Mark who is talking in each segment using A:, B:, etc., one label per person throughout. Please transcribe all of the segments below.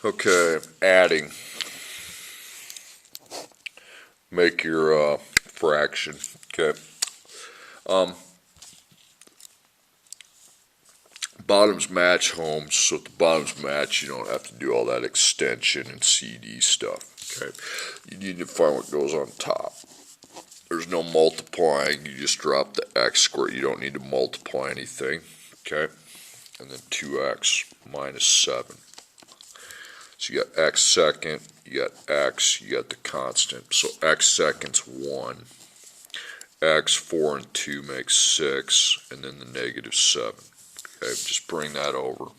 A: Okay, adding. Make your fraction. Okay. Bottoms match homes, so if the bottoms match, you don't have to do all that extension and CD stuff. Okay. You need to find what goes on top. There's no multiplying. You just drop the x squared. You don't need to multiply anything. Okay. And then 2x minus 7. So you got x second, you got x, you got the constant. So x second's 1. X, 4 and 2 makes 6, and then the negative 7. Okay, just bring that over.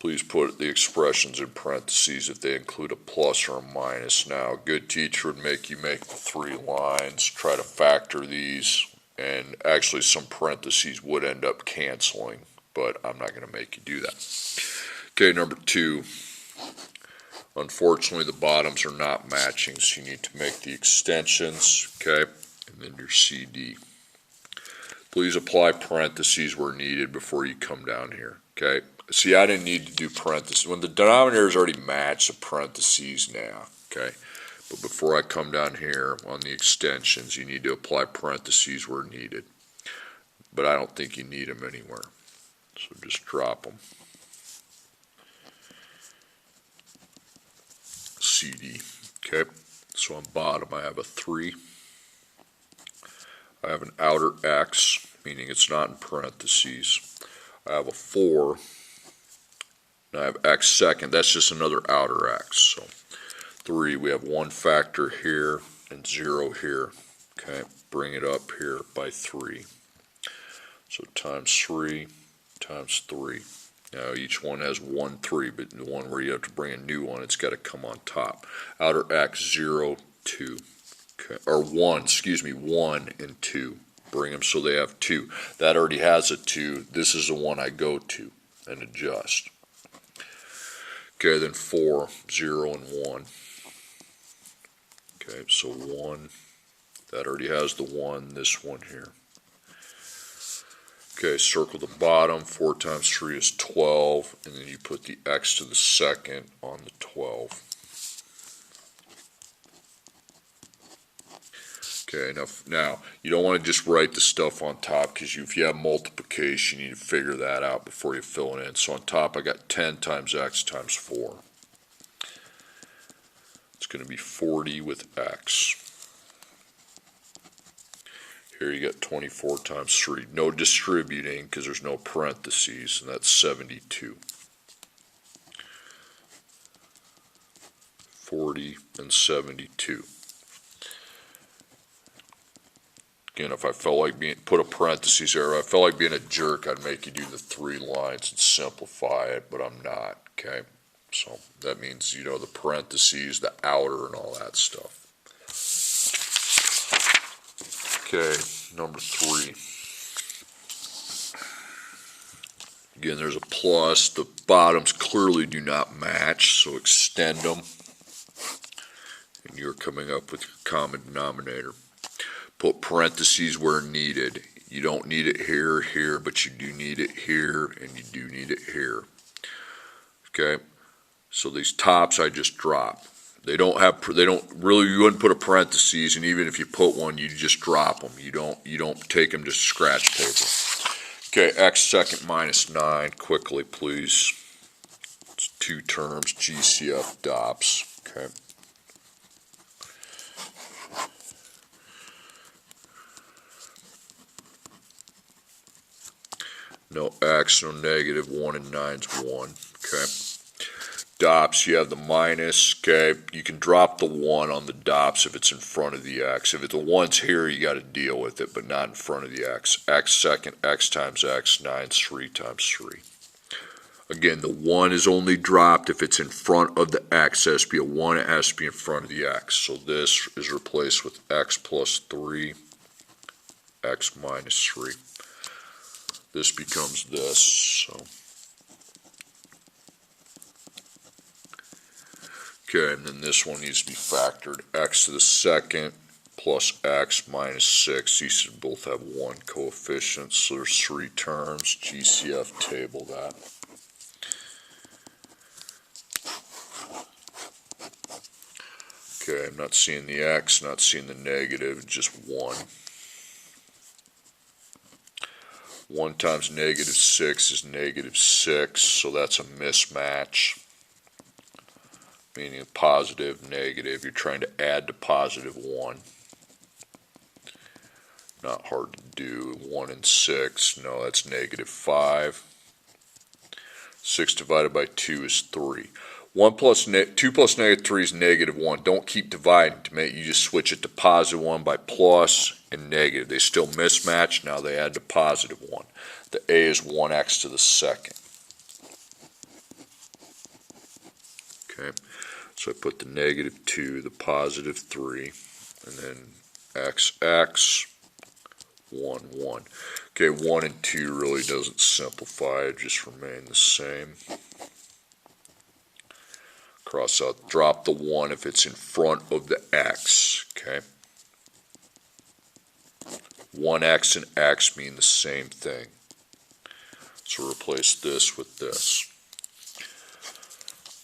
A: Please put the expressions in parentheses if they include a plus or a minus. Now, a good teacher would make you make the 3 lines, try to factor these, and actually some parentheses would end up canceling, but I'm not going to make you do that. Okay, number 2. Unfortunately, the bottoms are not matching, so you need to make the extensions, okay, and then your CD. Please apply parentheses where needed before you come down here, okay? See, I didn't need to do parentheses. When the denominator is already matched, the parentheses now, okay? But before I come down here on the extensions, you need to apply parentheses where needed. But I don't think you need them anywhere, so just drop them. CD, okay? So on bottom I have a 3. I have an outer x, meaning it's not in parentheses. I have a 4. And I have x second. That's just another outer x. So 3, we have 1 factor here and 0 here. Okay, bring it up here by 3. So times 3 times 3. Now each one has 1, 3, but the one where you have to bring a new one, it's got to come on top. Outer x, 0, 2. Okay, or 1, excuse me, 1 and 2. Bring them so they have 2. That already has a 2. This is the one I go to and adjust. Okay, then 4, 0 and 1. Okay, so 1. That already has the 1, this one here. Okay, circle the bottom. 4 times 3 is 12, and then you put the x to the second on the 12. Okay, now you don't want to just write the stuff on top because if you have multiplication, you need to figure that out before you fill it in. So on top I got 10 times x times 4. It's going to be 40 with x. Here you got 24 times 3. No distributing because there's no parentheses, and that's 72. 40 and 72. Again, if I felt like put a parentheses there, if I felt like being a jerk, I'd make you do the 3 lines and simplify it, but I'm not, okay? So that means, you know, the parentheses, the outer, and all that stuff. Okay, number 3. Again, there's a plus. The bottoms clearly do not match, so extend them. And you're coming up with your common denominator. Put parentheses where needed. You don't need it here or here, but you do need it here, and you do need it here. Okay, so these tops I just drop. You wouldn't put a parentheses, and even if you put one, you just drop them. You don't take them to scratch paper. Okay, x second minus 9, quickly please. It's 2 terms, GCF DOPS, okay. No x, no negative, 1 and 9's 1, okay. Dops, you have the minus, okay. You can drop the 1 on the dops if it's in front of the x. If the 1's here, you got to deal with it, but not in front of the x. X second, x times x, 9's 3 times 3. Again, the 1 is only dropped if it's in front of the x. It has to be a 1, it has to be in front of the x. So this is replaced with x plus 3, x minus 3. This becomes this, so. Okay, and then this one needs to be factored. X to the second plus x minus 6. These should both have 1 coefficient, so there's 3 terms. GCF table that. Okay, I'm not seeing the x, not seeing the negative, just 1. 1 times negative 6 is negative 6, so that's a mismatch. Meaning positive, negative. You're trying to add to positive 1. Not hard to do. 1 and 6, no, that's negative 5. 6 divided by 2 is 3. 2 plus negative 3 is negative 1. Don't keep dividing to make, you just switch it to positive 1 by plus and negative. They still mismatch, now they add to positive 1. The a is 1x to the second. Okay, so I put the negative 2, the positive 3, and then x, 1, 1. Okay, 1 and 2 really doesn't simplify, it just remain the same. Cross out, drop the 1 if it's in front of the x, okay? 1x and x mean the same thing. So replace this with this.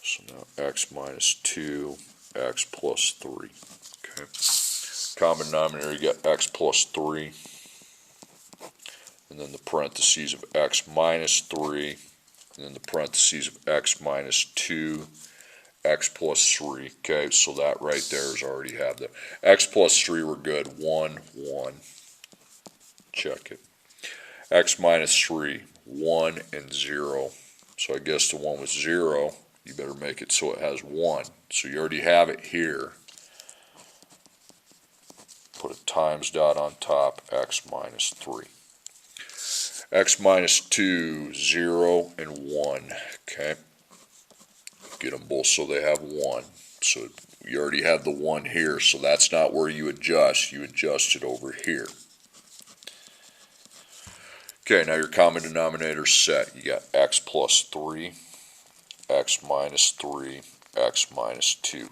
A: So now x minus 2, x plus 3, okay? Common denominator, you got x plus 3, and then the parentheses of x minus 3, and then the parentheses of x minus 2, x plus 3, okay, so that right there is already have the x plus 3, we're good, 1, 1, check it. X minus 3, 1 and 0, so I guess the one with 0, you better make it so it has 1, so you already have it here. Put a times dot on top, x minus 3. X minus 2, 0 and 1, okay. Get them both so they have 1. So you already have the 1 here, so that's not where you adjust. You adjust it over here. Okay, now your common denominator's set. You got x plus 3, x minus 3, x minus 2.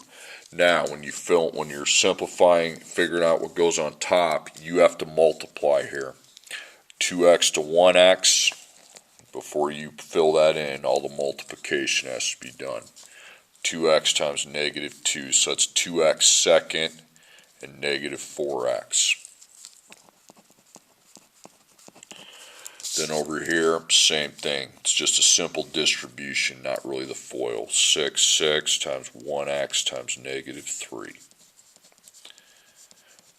A: Now, when you're simplifying, figuring out what goes on top, you have to multiply here. 2x to 1x. Before you fill that in, all the multiplication has to be done. 2x times negative 2, so that's 2x second and negative 4x. Then over here, same thing. It's just a simple distribution, not really the FOIL. 6 times 1x times negative 3.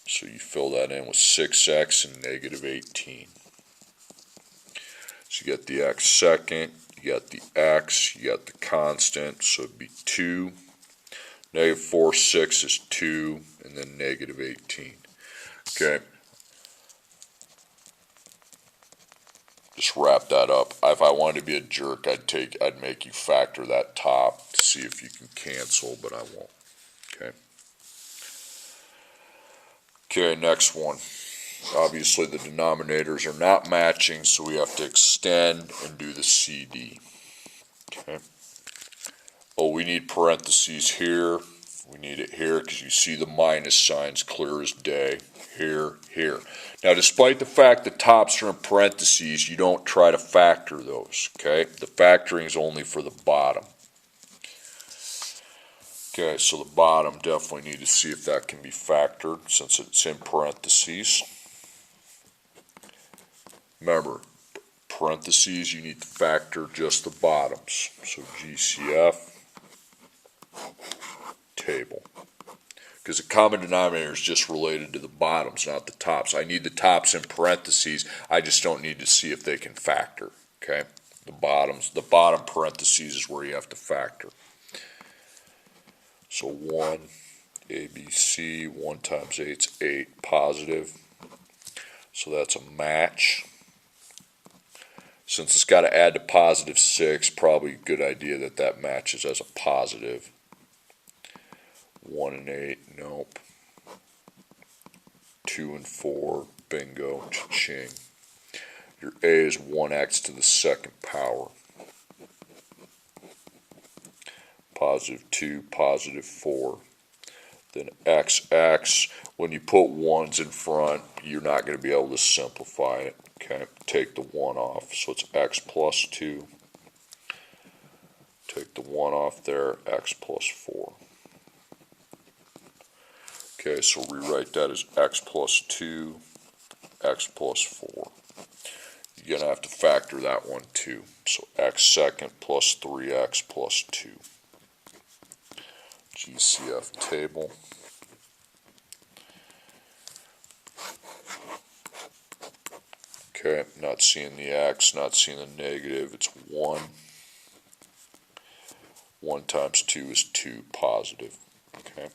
A: So you fill that in with 6x and negative 18. So you got the x second, you got the x, you got the constant, so it'd be 2. Negative 4, 6 is 2, and then negative 18. Okay. Just wrap that up. If I wanted to be a jerk, I'd make you factor that top to see if you can cancel, but I won't. Okay. Okay, next one. Obviously the denominators are not matching, so we have to extend and do the CD. Okay. Oh, we need parentheses here. We need it here because you see the minus signs clear as day. Here, here. Now, despite the fact the tops are in parentheses, you don't try to factor those, okay? The factoring is only for the bottom. Okay, so the bottom, definitely need to see if that can be factored since it's in parentheses. Remember, parentheses, you need to factor just the bottoms. So GCF, table. Because the common denominator is just related to the bottoms, not the tops. I need the tops in parentheses. I just don't need to see if they can factor. Okay, the bottom parentheses is where you have to factor. So 1, ABC, 1 times 8 is 8, positive. So that's a match. Since it's got to add to positive 6, probably a good idea that that matches as a positive. 1 and 8, nope. 2 and 4, bingo, cha-ching. Your A is 1x to the second power. Positive 2, positive 4. Then XX, when you put 1s in front, you're not going to be able to simplify it. Okay, take the 1 off, so it's x plus 2. Take the 1 off there, x plus 4. Okay, so rewrite that as x plus 2, x plus 4. You're going to have to factor that one too. So x second plus 3x plus 2. GCF table. Okay, not seeing the x, not seeing the negative, it's 1. 1 times 2 is 2, positive. Okay,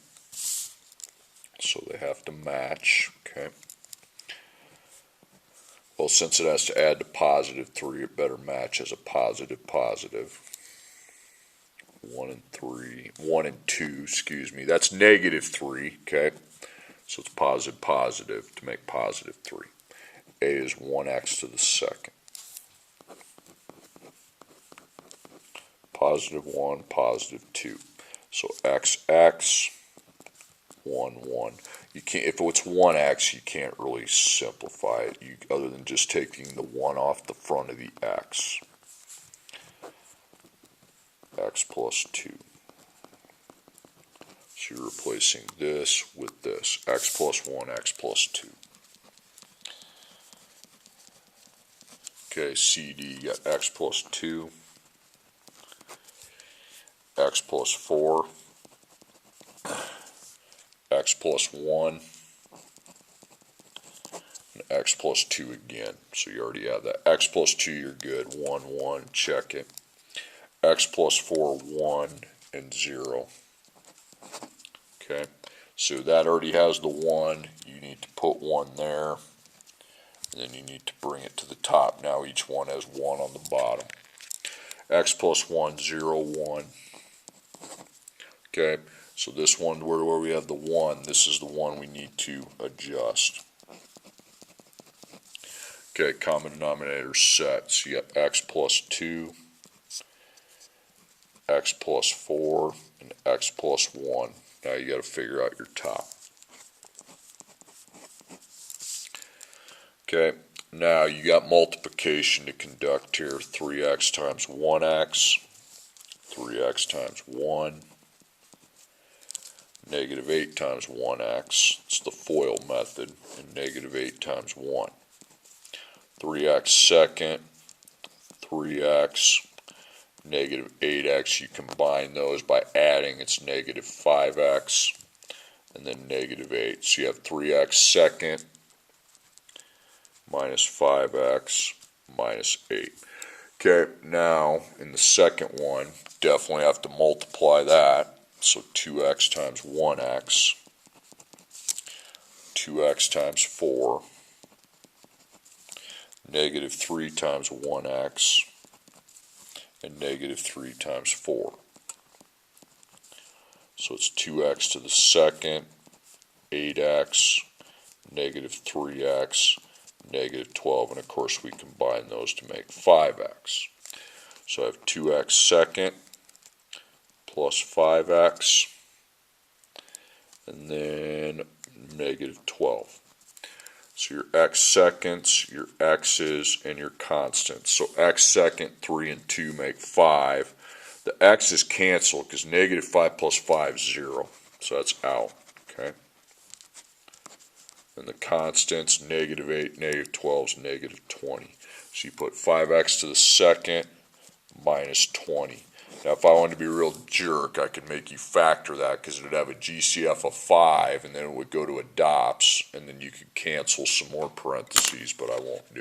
A: so they have to match. Okay, well, since it has to add to positive 3, it better match as a positive positive. 1 and 2, excuse me, that's negative 3. Okay, so it's positive positive to make positive 3. A is 1x to the second. Positive 1, positive 2. So x, 1, 1. You can't, if it's 1x, you can't really simplify it other than just taking the 1 off the front of the x. X plus 2. So you're replacing this with this. X plus 1, x plus 2. Okay, CD, you got x plus 2, x plus 4, x plus 1, and x plus 2 again. So you already have that. X plus 2, you're good. 1, 1, check it. X plus 4, 1, and 0. Okay, so that already has the 1. You need to put 1 there. And then you need to bring it to the top. Now each one has 1 on the bottom. X plus 1, 0, 1. Okay, so this one where we have the 1, this is the one we need to adjust. Okay, common denominator set. So you got x plus 2, x plus 4, and x plus 1. Now you got to figure out your top. Okay, now you got multiplication to conduct here. 3x times 1x, 3x times 1, negative 8 times 1x. It's the FOIL method, and negative 8 times 1. 3x second, 3x, negative 8x. You combine those by adding, it's negative 5x, and then negative 8. So you have 3x second minus 5x minus 8. Okay, now in the second one, definitely have to multiply that. So 2x times 1x, 2x times 4, negative 3 times 1x, and negative 3 times 4. So it's 2x to the second, 8x, negative 3x, negative 12, and of course we combine those to make 5x. So I have 2x second plus 5x, and then negative 12. So your x seconds, your x's, and your constants. So x second, 3 and 2 make 5. The x's cancel because negative 5 plus 5 is 0. So that's out. Okay. And the constants, negative 8, negative 12 is negative 20. So you put 5x to the second minus 20. Now if I wanted to be a real jerk, I could make you factor that because it would have a GCF of 5 and then it would go to a DOPS and then you could cancel some more parentheses, but I won't do it.